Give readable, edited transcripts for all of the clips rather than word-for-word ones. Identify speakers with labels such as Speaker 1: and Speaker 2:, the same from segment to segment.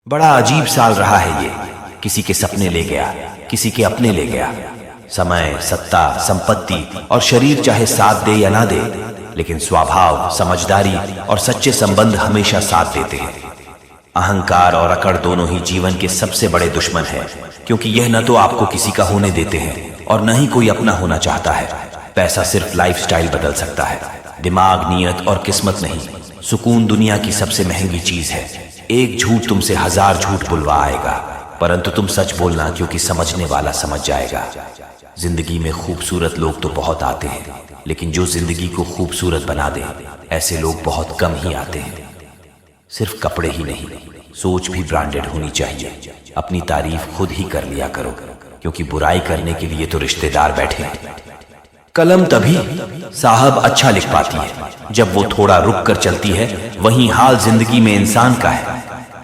Speaker 1: बड़ा अजीब साल रहा है ये। किसी के सपने ले गया, किसी के अपने ले गया। समय, सत्ता, संपत्ति और शरीर चाहे साथ दे या ना दे, लेकिन स्वभाव, समझदारी और सच्चे संबंध हमेशा साथ देते हैं। अहंकार और अकड़ दोनों ही जीवन के सबसे बड़े दुश्मन हैं, क्योंकि यह न तो आपको किसी का होने देते हैं और न ही कोई अपना होना चाहता है। पैसा सिर्फ लाइफस्टाइल बदल सकता है, दिमाग, नियत और किस्मत नहीं। सुकून दुनिया की सबसे महंगी चीज है। एक झूठ तुमसे 1000 झूठ बुलवा आएगा, परंतु तुम सच बोलना, क्योंकि समझने वाला समझ जाएगा। जिंदगी में खूबसूरत लोग तो बहुत आते हैं, लेकिन जो जिंदगी को खूबसूरत बना दे, ऐसे लोग बहुत कम ही आते हैं। सिर्फ कपड़े ही नहीं, सोच भी ब्रांडेड होनी चाहिए। अपनी तारीफ खुद ही कर लिया करो, क्योंकि बुराई करने के लिए तो रिश्तेदार बैठे हैं। कलम तभी साहब अच्छा लिख पाती है जब वो थोड़ा रुक कर चलती है। वहीं हाल जिंदगी में इंसान का है।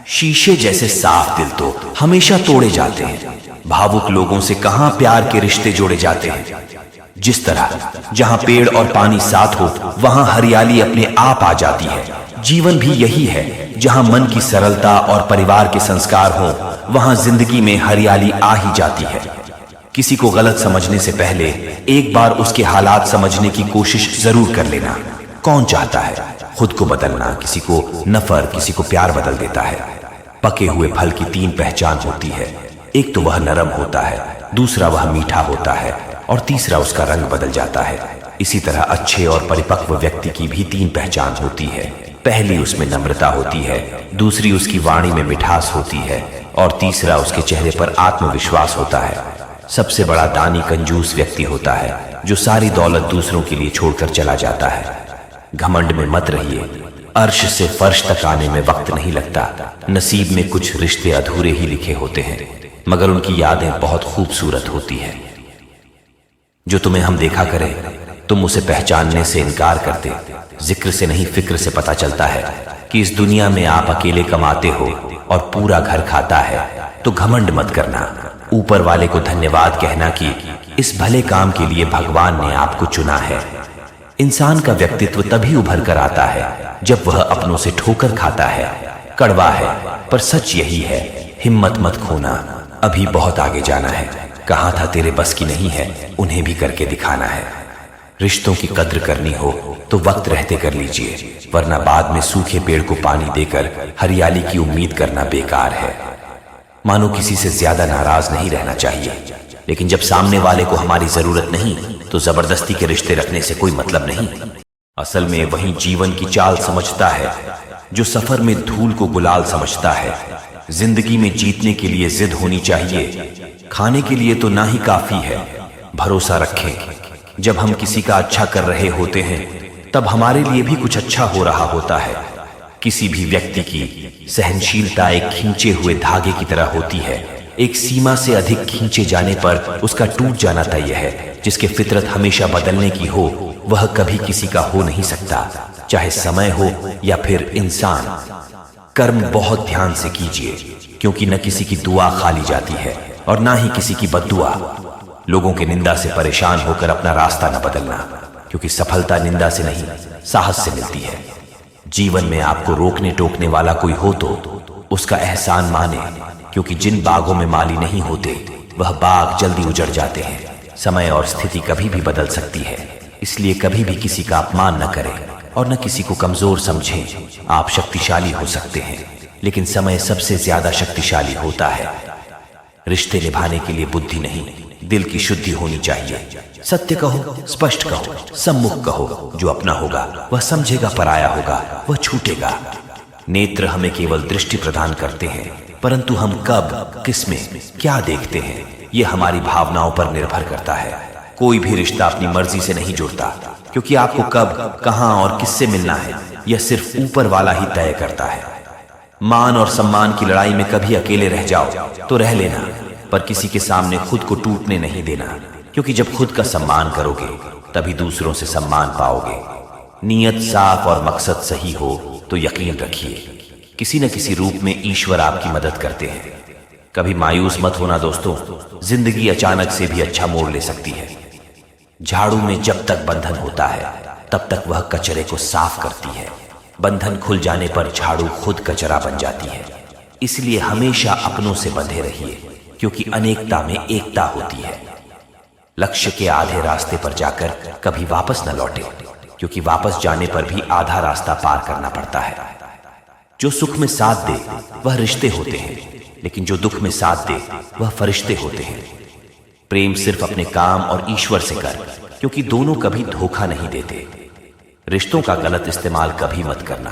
Speaker 1: शीशे जैसे साफ दिल तो हमेशा तोड़े जाते हैं। भावुक लोगों से कहां प्यार के रिश्ते जोड़े जाते हैं। जिस तरह जहां पेड़ और पानी साथ हो, वहां हरियाली अपने आप आ जाती है। जीवन भी यही है, जहां मन की सरलता और परिवार के संस्कार हो, वहां जिंदगी में हरियाली आ ही जाती है। किसी को गलत समझने से पहले एक बार उसके हालात समझने की कोशिश जरूर कर लेना। कौन चाहता है खुद को बदलना? किसी को नफर, किसी को प्यार बदल देता है। पके हुए फल की 3 पहचान होती है। एक तो वह नरम होता है, दूसरा वह मीठा होता है और तीसरा उसका रंग बदल जाता है। इसी तरह अच्छे और परिपक्व व्यक्ति की भी 3 पहचान होती है। पहली उसमें नम्रता होती है, दूसरी उसकी वाणी में मिठास होती है और तीसरा उसके चेहरे पर आत्मविश्वास होता है। सबसे बड़ा दानी कंजूस व्यक्ति होता है, जो सारी दौलत दूसरों के लिए छोड़कर चला जाता है। घमंड में मत रहिए, अर्श से फर्श तक आने में वक्त नहीं लगता। नसीब में कुछ रिश्ते अधूरे ही लिखे होते हैं, मगर उनकी यादें बहुत खूबसूरत होती है। जो तुम्हें हम देखा करे, तुम उसे पहचानने से इनकार करते। जिक्र से नहीं, फिक्र से पता चलता है कि इस दुनिया में आप अकेले कमाते हो और पूरा घर खाता है। तो घमंड मत करना, ऊपर वाले को धन्यवाद कहना कि इस भले काम के लिए भगवान ने आपको चुना है। इंसान का व्यक्तित्व तभी उभर कर आता है जब वह अपनों से ठोकर खाता है। कड़वा है, पर सच यही है, हिम्मत मत खोना, अभी बहुत आगे जाना है। कहा था तेरे बस की नहीं है, उन्हें भी करके दिखाना है। रिश्तों की कद्र करनी हो तो वक्त रहते कर लीजिए, वरना बाद में सूखे पेड़ को पानी देकर हरियाली की उम्मीद करना बेकार है। मानो किसी से ज्यादा नाराज नहीं रहना चाहिए, लेकिन जब सामने वाले को हमारी जरूरत नहीं, तो जबरदस्ती के रिश्ते रखने से कोई मतलब नहीं। असल में वही जीवन की चाल समझता है, जो सफर में धूल को गुलाल समझता है। जिंदगी में जीतने के लिए जिद होनी चाहिए, खाने के लिए तो ना ही काफी है। भरोसा रखें, जब हम किसी का अच्छा कर रहे होते हैं, तब हमारे लिए भी कुछ अच्छा हो रहा होता है। किसी भी व्यक्ति की सहनशीलता एक खींचे हुए धागे की तरह होती है। एक सीमा से अधिक खींचे जाने पर उसका टूट जाना तय है। जिसके फितरत हमेशा बदलने की हो, वह कभी किसी का हो नहीं सकता, चाहे समय हो या फिर इंसान। कर्म बहुत ध्यान से कीजिए, क्योंकि न किसी की दुआ खाली जाती है और ना ही किसी की बद्दुआ। लोगों के निंदा से परेशान होकर अपना रास्ता न बदलना, क्योंकि सफलता निंदा से नहीं, साहस से मिलती है। जीवन में आपको रोकने टोकने वाला कोई हो तो उसका एहसान माने, क्योंकि जिन बागों में माली नहीं होते, वह बाग जल्दी उजड़ जाते हैं। समय और स्थिति कभी भी बदल सकती है, इसलिए कभी भी किसी का अपमान न करें और न किसी को कमजोर समझें। आप शक्तिशाली हो सकते हैं, लेकिन समय सबसे ज्यादा शक्तिशाली होता है। रिश्ते निभाने के लिए बुद्धि नहीं, दिल की शुद्धि होनी चाहिए। सत्य कहो, स्पष्ट कहो, सम्मुख कहो। जो अपना होगा वह समझेगा, पराया होगा वह छूटेगा। नेत्र हमें केवल दृष्टि प्रदान करते हैं, परंतु हम कब, किसमें, क्या देखते हैं, यह हमारी भावनाओं पर निर्भर करता है। कोई भी रिश्ता अपनी मर्जी से नहीं जुड़ता, क्योंकि आपको कब, कहां और किससे मिलना है, यह सिर्फ ऊपर वाला ही तय करता है। मान और सम्मान की लड़ाई में कभी अकेले रह जाओ तो रह लेना, पर किसी के सामने खुद को टूटने नहीं देना, क्योंकि जब खुद का सम्मान करोगे तभी दूसरों से सम्मान पाओगे। नीयत साफ और मकसद सही हो तो यकीन रखिए, किसी न किसी रूप में ईश्वर आपकी मदद करते हैं। कभी मायूस मत होना दोस्तों, जिंदगी अचानक से भी अच्छा मोड़ ले सकती है। झाड़ू में जब तक बंधन होता है, तब तक वह कचरे को साफ करती है। बंधन खुल जाने पर झाड़ू खुद कचरा बन जाती है। इसलिए हमेशा अपनों से बंधे रहिए, क्योंकि अनेकता में एकता होती है। लक्ष्य के आधे रास्ते पर जाकर कभी वापस न लौटे, क्योंकि वापस जाने पर भी आधा रास्ता पार करना पड़ता है। जो सुख में साथ दे वह रिश्ते होते हैं, लेकिन जो दुख में साथ दे वह फरिश्ते होते हैं। प्रेम सिर्फ अपने काम और ईश्वर से कर, क्योंकि दोनों कभी धोखा नहीं देते। रिश्तों का गलत इस्तेमाल कभी मत करना,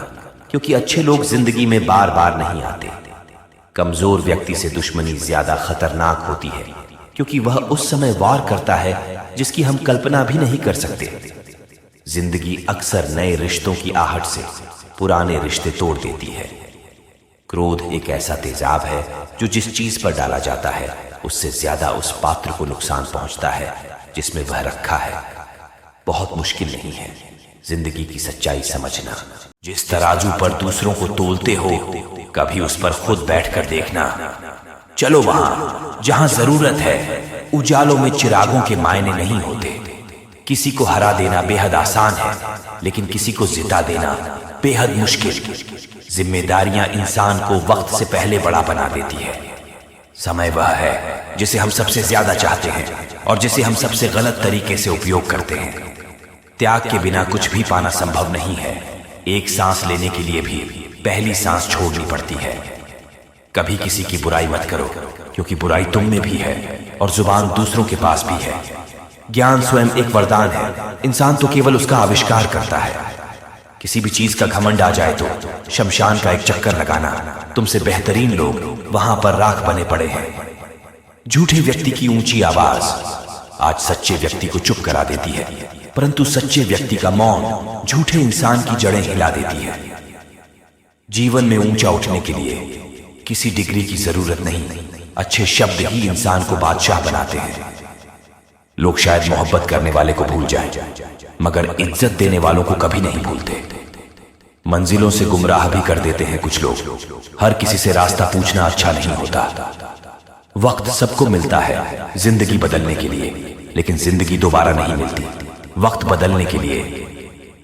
Speaker 1: क्योंकि अच्छे लोग जिंदगी में बार बार नहीं आते। कमजोर व्यक्ति से दुश्मनी ज्यादा खतरनाक होती है, क्योंकि वह उस समय वार करता है जिसकी हम कल्पना भी नहीं कर सकते। जिंदगी अक्सर नए रिश्तों की आहट से पुराने रिश्ते तोड़ देती है। क्रोध एक ऐसा तेजाब है जो जिस चीज पर डाला जाता है उससे ज्यादा उस पात्र को नुकसान पहुंचता है जिसमें वह रखा है। बहुत मुश्किल नहीं है जिंदगी की सच्चाई समझना। जिस तराजू पर दूसरों को तोलते हो, कभी उस पर खुद बैठकर देखना। चलो वहां जहां जरूरत है। उजालों में चिरागों के मायने नहीं होते। किसी को हरा देना बेहद आसान है, लेकिन किसी को जिता देना बेहद मुश्किल। जिम्मेदारियां इंसान को वक्त से पहले बड़ा बना देती है। समय वह है जिसे हम सबसे ज्यादा चाहते हैं और जिसे हम सबसे गलत तरीके से उपयोग करते हैं। त्याग के बिना कुछ भी पाना संभव नहीं है। एक सांस लेने के लिए भी पहली सांस छोड़नी पड़ती है। कभी किसी की बुराई मत करो, क्योंकि बुराई तुम में भी है और जुबान दूसरों के पास भी है। ज्ञान स्वयं एक वरदान है, इंसान तो केवल उसका आविष्कार करता है। किसी भी चीज का घमंड आ जाए तो शमशान का एक चक्कर लगाना। तुमसे बेहतरीन लोग वहां पर राख बने पड़े हैं। झूठे व्यक्ति की ऊंची आवाज आज सच्चे व्यक्ति को चुप करा देती है, परंतु सच्चे व्यक्ति का मौन झूठे इंसान की जड़ें हिला देती है। जीवन में ऊंचा उठने के लिए किसी डिग्री की जरूरत नहीं, अच्छे शब्द ही इंसान को बादशाह बनाते हैं। लोग शायद मोहब्बत करने वाले को भूल जाएं, मगर इज्जत देने वालों को कभी नहीं भूलते। मंजिलों से गुमराह भी कर देते हैं कुछ लोग। हर किसी से रास्ता पूछना अच्छा नहीं होता। वक्त सबको मिलता है जिंदगी बदलने के लिए, लेकिन जिंदगी दोबारा नहीं मिलती वक्त बदलने के लिए।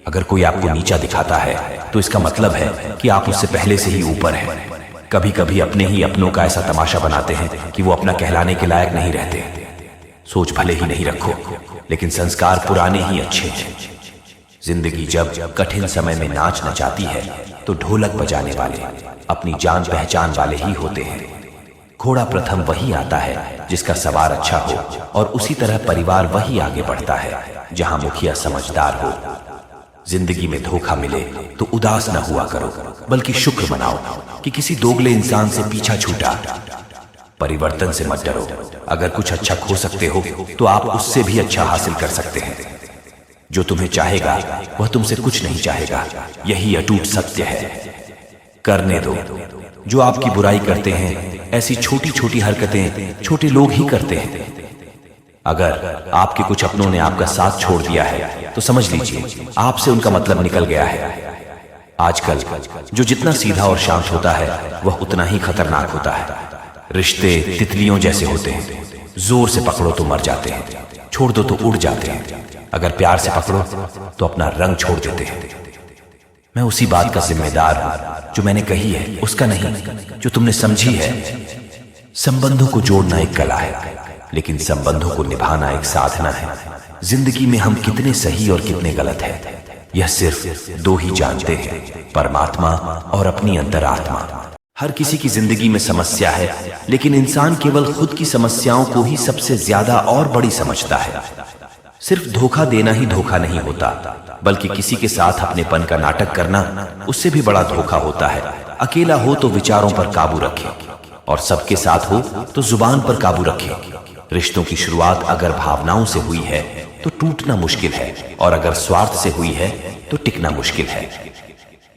Speaker 1: अगर कोई आपको नीचा दिखाता है तो इसका मतलब है कि आप उससे पहले से ही ऊपर हैं। कभी कभी अपने ही अपनों का ऐसा तमाशा बनाते हैं कि वो अपना कहलाने के लायक नहीं रहते। सोच भले ही नहीं रखो, लेकिन संस्कार पुराने ही अच्छे हैं। जिंदगी जब कठिन समय में नाच नचाती है तो ढोलक बजाने वाले अपनी जान पहचान वाले ही होते हैं। घोड़ा प्रथम वही आता है जिसका सवार अच्छा हो, और उसी तरह परिवार वही आगे बढ़ता है जहां मुखिया समझदार हो। जिंदगी में धोखा मिले तो उदास न हुआ करो, बल्कि शुक्र मनाओ कि किसी दोगले इंसान से पीछा छूटा। परिवर्तन से मत डरो। अगर कुछ अच्छा खो सकते हो तो आप उससे भी अच्छा हासिल कर सकते हैं। जो तुम्हें चाहेगा वह तुमसे कुछ नहीं चाहेगा, यही अटूट सत्य है। करने दो। जो आपकी बुराई करते हैं ऐसी छोटी छोटी हरकतें छोटे लोग ही करते हैं। अगर आपके कुछ अपनों ने आपका साथ छोड़ दिया है तो समझ लीजिए आपसे उनका मतलब निकल गया है। आजकल जो जितना सीधा और शांत होता है वह उतना ही खतरनाक होता है। रिश्ते तितलियों जैसे होते हैं, जोर से पकड़ो तो मर जाते हैं, छोड़ दो तो उड़ जाते हैं। अगर प्यार से पकड़ो तो अपना रंग छोड़ देते हैं। मैं उसी बात का जिम्मेदार हूं जो मैंने कही है, उसका नहीं जो तुमने समझी है। संबंधों को जोड़ना एक कला है, लेकिन संबंधों को निभाना एक साधना है। जिंदगी में हम कितने सही और कितने गलत हैं यह सिर्फ दो ही जानते हैं, परमात्मा और अपनी अंतरात्मा। हर किसी की जिंदगी में समस्या है, लेकिन इंसान केवल खुद की समस्याओं को ही सबसे ज्यादा और बड़ी समझता है। सिर्फ धोखा देना ही धोखा नहीं होता, बल्कि किसी के साथ अपनेपन का नाटक करना उससे भी बड़ा धोखा होता है। अकेला हो तो विचारों पर काबू रखें, और सबके साथ हो तो जुबान पर काबू रखें। रिश्तों की शुरुआत अगर भावनाओं से हुई है तो टूटना मुश्किल है, और अगर स्वार्थ से हुई है तो टिकना मुश्किल है।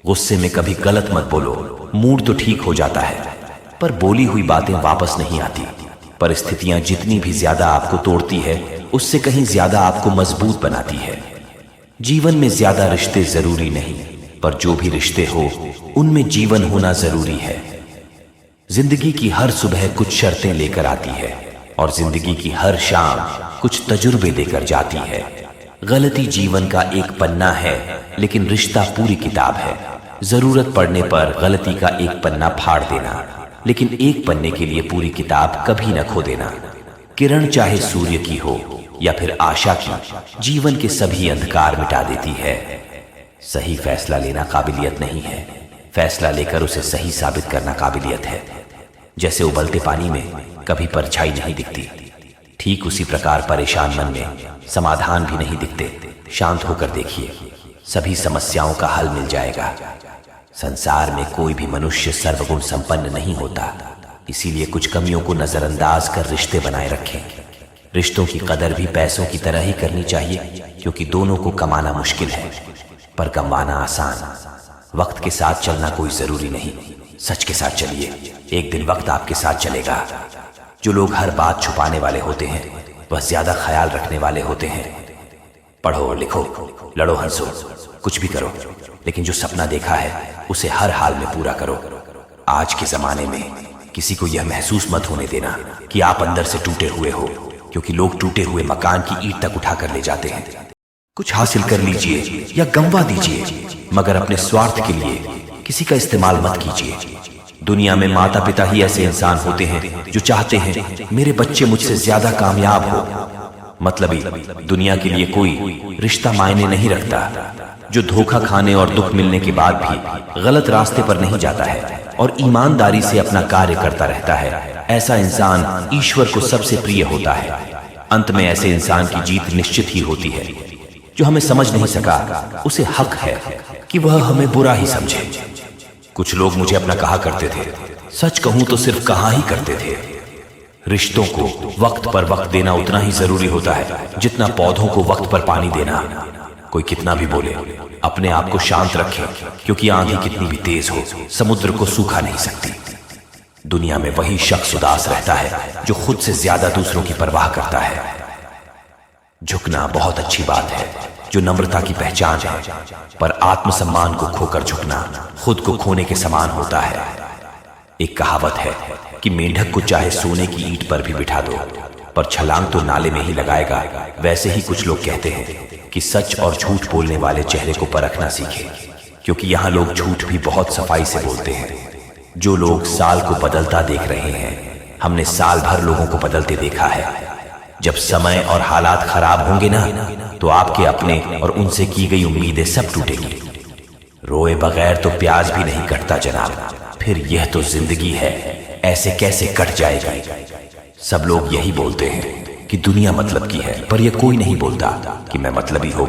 Speaker 1: गुस्से में कभी गलत मत बोलो, मूड तो ठीक हो जाता है, पर बोली हुई बातें वापस नहीं आती। परिस्थितियां जितनी भी ज्यादा आपको तोड़ती है, उससे कहीं ज्यादा आपको मजबूत बनाती है। जीवन में ज्यादा रिश्ते जरूरी नहीं, पर जो भी रिश्ते हो उनमें जीवन होना जरूरी है। जिंदगी की हर सुबह कुछ शर्तें लेकर आती है, और जिंदगी की हर शाम कुछ तजुर्बे देकर जाती है। गलती जीवन का एक पन्ना है, लेकिन रिश्ता पूरी किताब है। जरूरत पड़ने पर गलती का एक पन्ना फाड़ देना। लेकिन एक पन्ने के लिए पूरी किताब कभी न खो देना। किरण चाहे सूर्य की हो या फिर आशा की, जीवन के सभी अंधकार मिटा देती है। सही फैसला लेना काबिलियत नहीं है, फैसला लेकर उसे सही साबित करना काबिलियत है। जैसे उबलते पानी में कभी परछाई नहीं दिखती, ठीक उसी प्रकार परेशान मन में समाधान भी नहीं दिखते। शांत होकर देखिए, सभी समस्याओं का हल मिल जाएगा। संसार में कोई भी मनुष्य सर्वगुण संपन्न नहीं होता, इसीलिए कुछ कमियों को नजरअंदाज कर रिश्ते बनाए रखें। रिश्तों की कदर भी पैसों की तरह ही करनी चाहिए, क्योंकि दोनों को कमाना मुश्किल है पर कमाना आसान। वक्त के साथ चलना कोई जरूरी नहीं, सच के साथ चलिए, एक दिन वक्त आपके साथ चलेगा। जो लोग हर बात छुपाने वाले होते हैं वह ज्यादा ख्याल रखने वाले होते हैं। पढ़ो, लिखो, लड़ो, हंसो, कुछ भी करो, लेकिन जो सपना देखा है उसे हर हाल में पूरा करो। आज के जमाने में किसी को यह महसूस मत होने देना कि आप अंदर से टूटे हुए हो, क्योंकि लोग टूटे हुए मकान की ईंट तक उठा कर ले जाते हैं। कुछ हासिल कर लीजिए या गंवा दीजिए, मगर अपने स्वार्थ के लिए किसी का इस्तेमाल मत कीजिए। दुनिया में माता पिता ही ऐसे इंसान होते हैं जो चाहते हैं मेरे बच्चे मुझसे ज्यादा कामयाब हो। मतलबी दुनिया के लिए कोई रिश्ता मायने नहीं रखता। जो धोखा खाने और दुख मिलने के बाद भी गलत रास्ते पर नहीं जाता है और ईमानदारी से अपना कार्य करता रहता है, ऐसा इंसान ईश्वर को सबसे प्रिय होता है। अंत में ऐसे इंसान की जीत निश्चित ही होती है। जो हमें समझ नहीं सका उसे हक है कि वह हमें बुरा ही समझे। कुछ लोग मुझे अपना कहा करते थे, सच कहूं तो सिर्फ कहा ही करते थे। रिश्तों को वक्त पर वक्त देना उतना ही जरूरी होता है जितना पौधों को वक्त पर पानी देना। कोई कितना भी बोले, अपने आप को शांत रखें, क्योंकि आंधी कितनी भी तेज हो समुद्र को सूखा नहीं सकती। दुनिया में वही शख्स उदास रहता है जो खुद से ज्यादा दूसरों की परवाह करता है। झुकना बहुत अच्छी बात है, जो नम्रता की पहचान है, पर आत्मसम्मान को खोकर झुकना खुद को खोने के समान होता है। एक कहावत है कि मेंढक को चाहे सोने की ईंट पर भी बिठा दो, पर छलांग तो नाले में ही लगाएगा। वैसे ही कुछ लोग कहते हैं कि सच और झूठ बोलने वाले चेहरे को परखना सीखें, क्योंकि यहाँ लोग झूठ भी बहुत सफाई से बोलते हैं। जो लोग साल को बदलता देख रहे हैं, हमने साल भर लोगों को बदलते देखा है। जब समय और हालात खराब होंगे ना, तो आपके अपने और उनसे की गई उम्मीदें सब टूटेंगी। रोए बगैर तो प्याज भी नहीं कटता जनाब, फिर यह तो जिंदगी है, ऐसे कैसे कट जाएगी। सब लोग यही बोलते हैं कि दुनिया मतलब की है, पर यह कोई नहीं बोलता कि मैं मतलबी हो